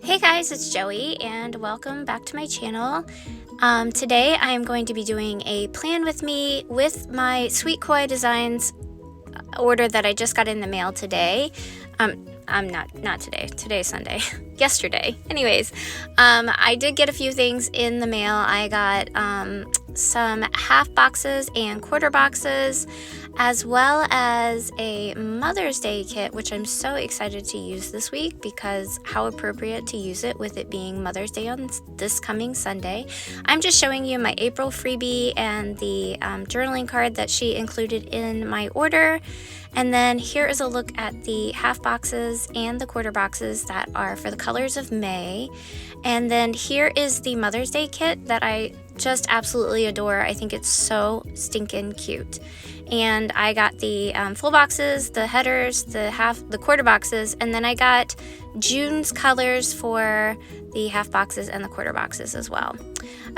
Hey guys, it's Joey and welcome back to my channel. Today I am going to be doing a plan with me with my Sweet Kawaii Designs order that I just got in the mail today. Not today. Today's Sunday. Yesterday. Anyways, I did get a few things in the mail. I got some half boxes and quarter boxes, as well as a Mother's Day kit, which I'm so excited to use this week because how appropriate to use it with it being Mother's Day on this coming Sunday. I'm just showing you my April freebie and the journaling card that she included in my order. And then here is a look at the half boxes and the quarter boxes that are for the colors of May. And then here is the Mother's Day kit that I just absolutely adore. I think it's so stinking cute. And I got the full boxes, the headers, the quarter boxes, and then I got June's colors for the half boxes and the quarter boxes as well.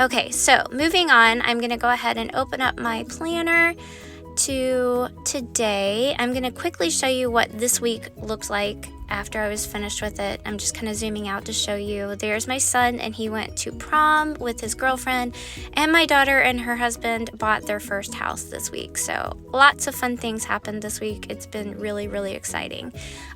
Okay, so moving on, I'm gonna go ahead and open up my planner to today. I'm gonna quickly show you what this week looked like after I was finished with it. I'm just kind of zooming out to show you. There's my son, and he went to prom with his girlfriend, and my daughter and her husband bought their first house this week. So lots of fun things happened this week. It's been really, really exciting.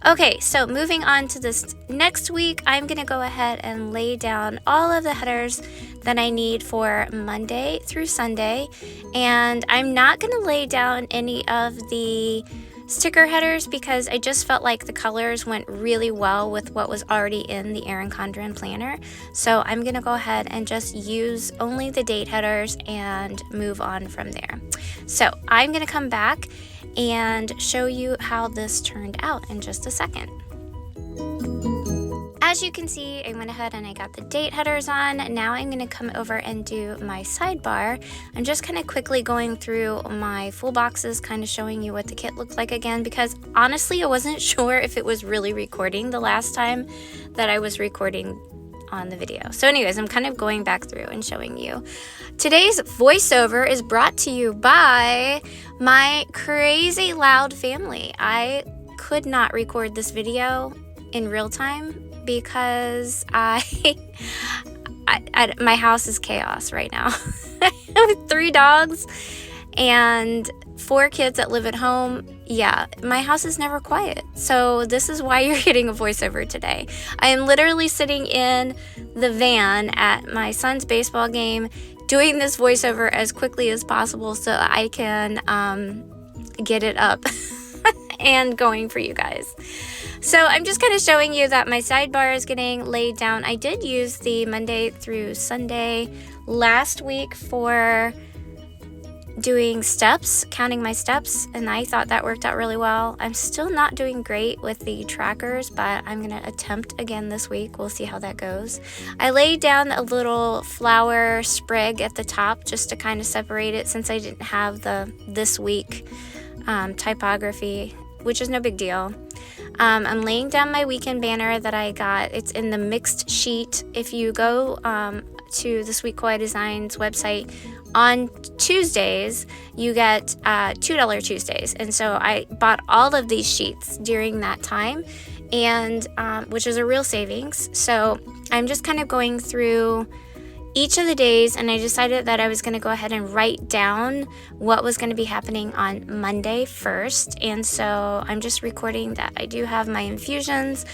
Okay, so moving on to this next week, I'm gonna go ahead and lay down all of the headers that I need for Monday through Sunday, and I'm not gonna lay down any of the sticker headers because I just felt like the colors went really well with what was already in the Erin Condren planner. So I'm gonna go ahead and just use only the date headers and move on from there. So I'm gonna come back and show you how this turned out in just a second. As you can see, I went ahead and I got the date headers on. Now I'm going to come over and do my sidebar. I'm just kind of quickly going through my full boxes, kind of showing you what the kit looked like again, because honestly, I wasn't sure if it was really recording the last time that I was recording on the video. So anyways, I'm kind of going back through and showing you. Today's voiceover is brought to you by my crazy loud family. I could not record this video in real time because my house is chaos right now. I have 3 dogs and 4 kids that live at home. Yeah, my house is never quiet. So this is why you're getting a voiceover today. I am literally sitting in the van at my son's baseball game doing this voiceover as quickly as possible so I can get it up and going for you guys. So I'm just kind of showing you that my sidebar is getting laid down. I did use the Monday through Sunday last week for doing steps, counting my steps, and I thought that worked out really well. I'm still not doing great with the trackers, but I'm going to attempt again this week. We'll see how that goes. I laid down a little flower sprig at the top just to kind of separate it since I didn't have the this week typography, which is no big deal. I'm laying down my weekend banner that I got. It's in the mixed sheet. If you go to the Sweet Kawaii Designs website on Tuesdays, you get $2 Tuesdays. And so I bought all of these sheets during that time, and which is a real savings. So I'm just kind of going through each of the days, and I decided that I was going to go ahead and write down what was going to be happening on Monday first. And so I'm just recording that I do have my infusions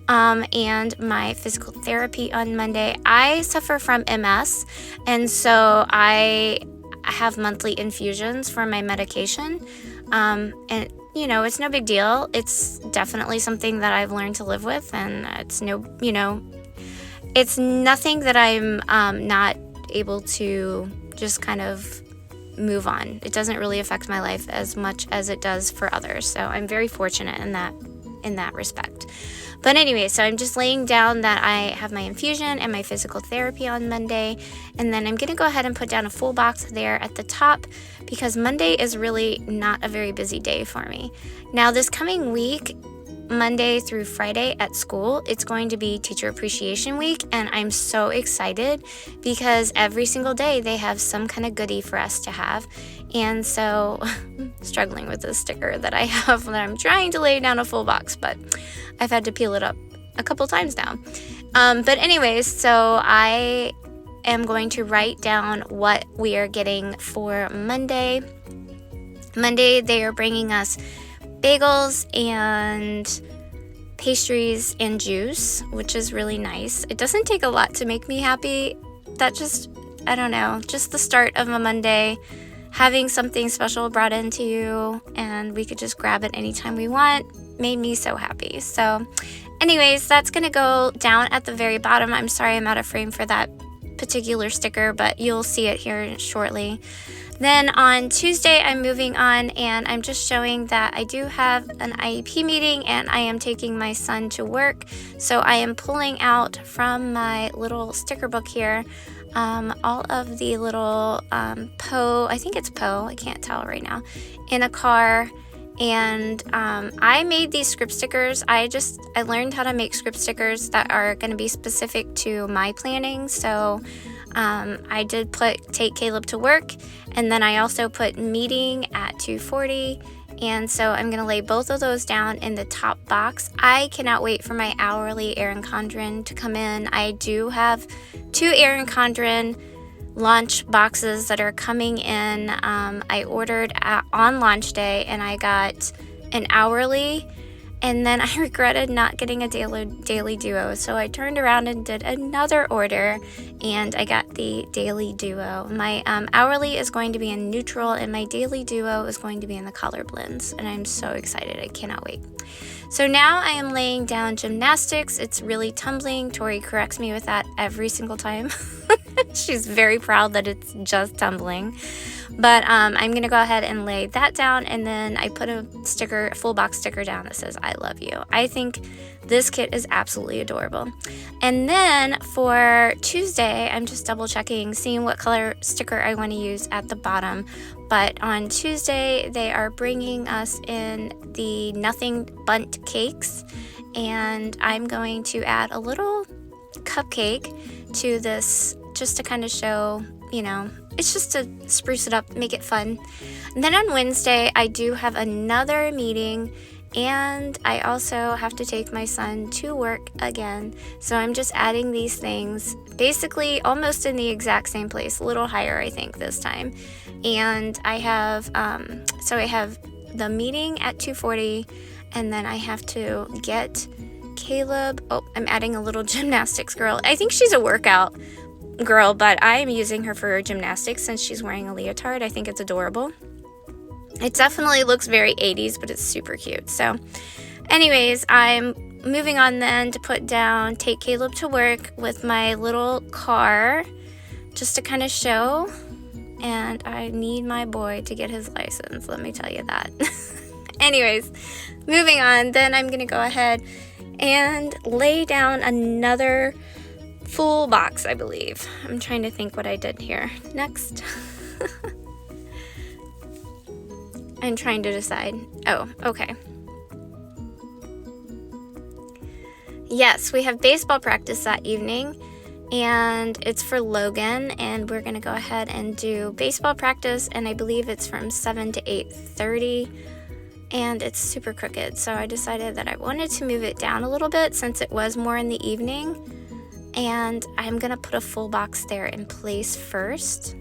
and my physical therapy on Monday. I suffer from MS, and so I have monthly infusions for my medication. And you know, it's no big deal. It's definitely something that I've learned to live with, and it's it's nothing that I'm not able to just kind of move on. It doesn't really affect my life as much as it does for others. So I'm very fortunate in that respect. But anyway, so I'm just laying down that I have my infusion and my physical therapy on Monday. And then I'm going to go ahead and put down a full box there at the top because Monday is really not a very busy day for me. Now this coming week, Monday through Friday at school, it's going to be Teacher Appreciation Week, and I'm so excited because every single day they have some kind of goodie for us to have. And so struggling with this sticker that I have that I'm trying to lay down a full box, but I've had to peel it up a couple times now. But anyways, so I am going to write down what we are getting for Monday. Monday, they are bringing us bagels and pastries and juice, which is really nice. It doesn't take a lot to make me happy. That just, I don't know, just the start of a Monday, having something special brought into you and we could just grab it anytime we want, made me so happy. So anyways, that's going to go down at the very bottom. I'm sorry I'm out of frame for that particular sticker, but you'll see it here shortly. Then on Tuesday, I'm moving on and I'm just showing that I do have an Iep meeting and I am taking my son to work. So I am pulling out from my little sticker book here all of the little Poe, I think it's Poe, I can't tell right now, in a car. And I made these script stickers. I learned how to make script stickers that are going to be specific to my planning. So I did take Caleb to work, and then I also put meeting at 2:40. And so I'm going to lay both of those down in the top box. I cannot wait for my hourly Erin Condren to come in. I do have 2 Erin Condren launch boxes that are coming in. I ordered on launch day and I got an hourly, and then I regretted not getting a daily duo, so I turned around and did another order and I got the daily duo. My hourly is going to be in neutral and my daily duo is going to be in the color blends, and I'm so excited. I cannot wait. So now I am laying down gymnastics. It's really tumbling. Tori corrects me with that every single time. She's very proud that it's just tumbling. But I'm going to go ahead and lay that down, and then I put a full box sticker down that says I love you. I think this kit is absolutely adorable. And then for Tuesday, I'm just double checking, seeing what color sticker I want to use at the bottom. But on Tuesday, they are bringing us in the Nothing Bundt cakes, and I'm going to add a little cupcake to this just to kind of show, it's just to spruce it up, make it fun. And then on Wednesday, I do have another meeting, and I also have to take my son to work again. So I'm just adding these things basically almost in the exact same place, a little higher, I think, this time. And I have, I have the meeting at 2:40, and then I have to get Caleb. Oh, I'm adding a little gymnastics girl. I think she's a workout girl, but I'm using her for gymnastics since she's wearing a leotard. I think it's adorable. It definitely looks very 80s, but it's super cute. So anyways, I'm moving on then to take Caleb to work with my little car just to kind of show. And I need my boy to get his license, let me tell you that. Anyways, moving on, then I'm going to go ahead and lay down another full box, I believe. I'm trying to think what I did here next. I'm trying to decide. Oh, okay. Yes, we have baseball practice that evening, and it's for Logan, and we're going to go ahead and do baseball practice, and I believe it's from 7 to 8:30, and it's super crooked, so I decided that I wanted to move it down a little bit since it was more in the evening. And I'm going to put a full box there in place first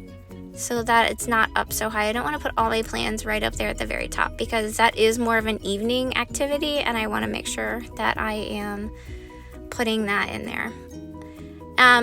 so that it's not up so high. I don't want to put all my plans right up there at the very top because that is more of an evening activity, and I want to make sure that I am putting that in there.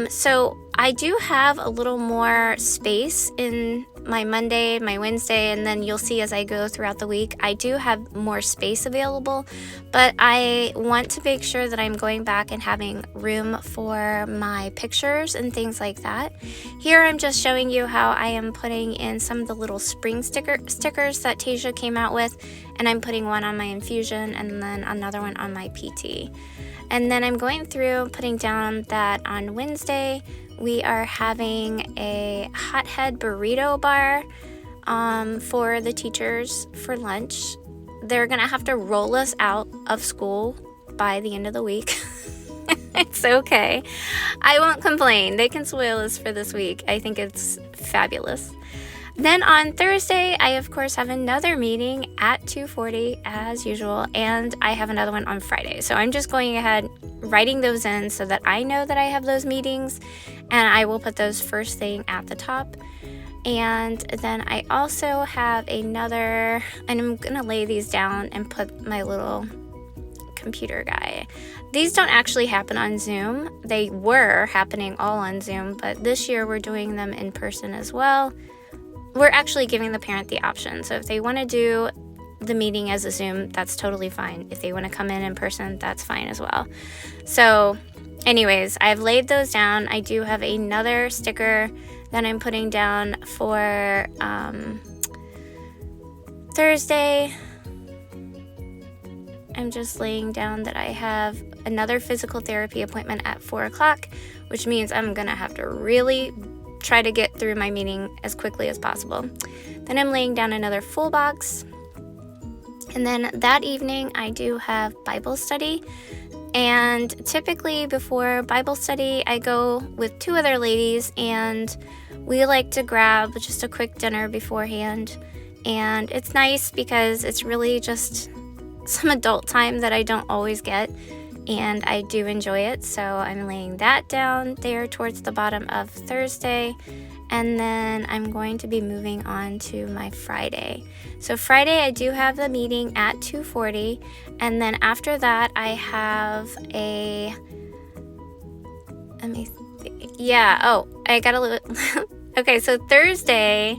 So I do have a little more space in my Monday, my Wednesday, and then you'll see as I go throughout the week, I do have more space available, but I want to make sure that I'm going back and having room for my pictures and things like that. Here I'm just showing you how I am putting in some of the little spring stickers that Tasia came out with, and I'm putting one on my infusion and then another one on my PT. And then I'm going through putting down that on Wednesday we are having a hothead burrito bar for the teachers for lunch. They're gonna have to roll us out of school by the end of the week. It's okay. I won't complain. They can spoil us for this week. I think it's fabulous. Then on Thursday, I of course have another meeting at 2:40 as usual, and I have another one on Friday. So I'm just going ahead writing those in so that I know that I have those meetings, and I will put those first thing at the top. And then I also have another, and I'm gonna lay these down and put my little computer guy. These don't actually happen on Zoom. They were happening all on Zoom, but this year we're doing them in person as well. We're actually giving the parent the option. So if they want to do the meeting as a Zoom, that's totally fine. If they want to come in person, that's fine as well. So anyways, I've laid those down. I do have another sticker that I'm putting down for Thursday. I'm just laying down that I have another physical therapy appointment at 4 o'clock, which means I'm gonna have to really try to get through my meeting as quickly as possible. Then I'm laying down another full box. And then that evening I do have Bible study. And typically before Bible study, I go with 2 other ladies, and we like to grab just a quick dinner beforehand. And it's nice because it's really just some adult time that I don't always get, and I do enjoy it. So I'm laying that down there towards the bottom of Thursday, and then I'm going to be moving on to my Friday. So Friday I do have the meeting at 2:40, and then after that I have I got a little okay, so Thursday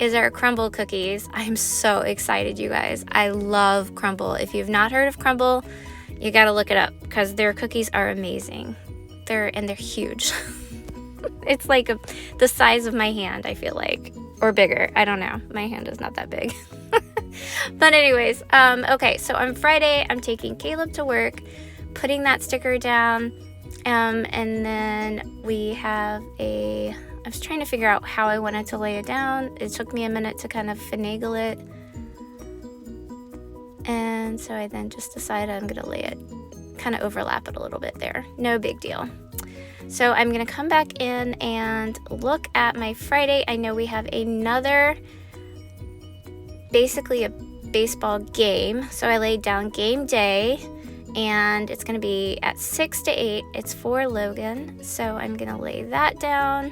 is our crumble cookies. I'm so excited, you guys. I love crumble. If you've not heard of crumble, you gotta look it up because their cookies are amazing. They're huge. It's like the size of my hand, I feel like, or bigger. I don't know. My hand is not that big. But anyways, okay, so on Friday, I'm taking Caleb to work, putting that sticker down, and then we have I was trying to figure out how I wanted to lay it down. It took me a minute to kind of finagle it. And so I then just decided I'm going to lay it, kind of overlap it a little bit there. No big deal. So I'm going to come back in and look at my Friday. I know we have basically a baseball game. So I laid down game day, and it's going to be at 6 to 8. It's for Logan. So I'm going to lay that down.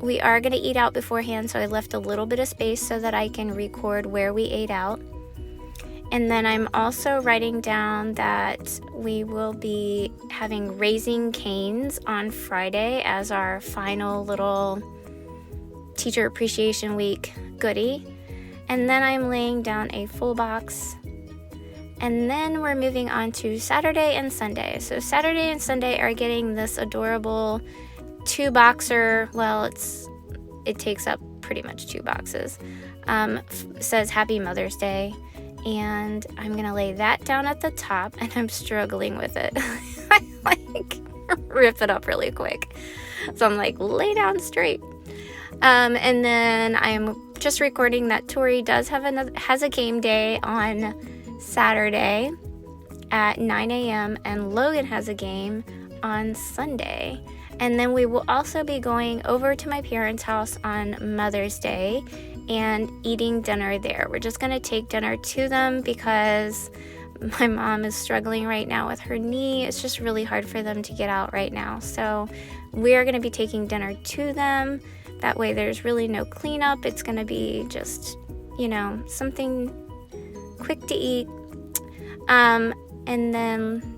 We are going to eat out beforehand, so I left a little bit of space so that I can record where we ate out. And then I'm also writing down that we will be having Raising Cane's on Friday as our final little Teacher Appreciation Week goodie. And then I'm laying down a full box. And then we're moving on to Saturday and Sunday. So Saturday and Sunday are getting this adorable 2-boxer. Well, it takes up pretty much 2 boxes. Says Happy Mother's Day, and I'm gonna lay that down at the top, and I'm struggling with it. I rip it up really quick, so I'm like, lay down straight. And then I'm just recording that Tori has a game day on Saturday at 9 a.m. and Logan has a game on Sunday. And then we will also be going over to my parents' house on Mother's Day and eating dinner there. We're just going to take dinner to them because my mom is struggling right now with her knee. It's just really hard for them to get out right now. So we're going to be taking dinner to them. That way there's really no cleanup. It's going to be just, something quick to eat. And then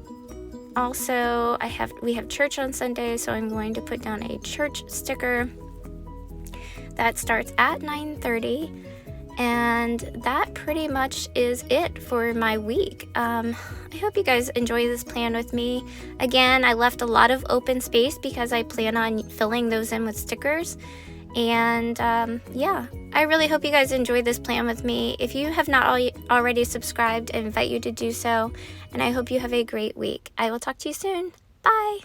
also, we have church on Sunday, so I'm going to put down a church sticker that starts at 9:30, and that pretty much is it for my week. I hope you guys enjoy this plan with me. Again, I left a lot of open space because I plan on filling those in with stickers. And I really hope you guys enjoyed this plan with me. If you have not already subscribed, I invite you to do so. And I hope you have a great week. I will talk to you soon. Bye.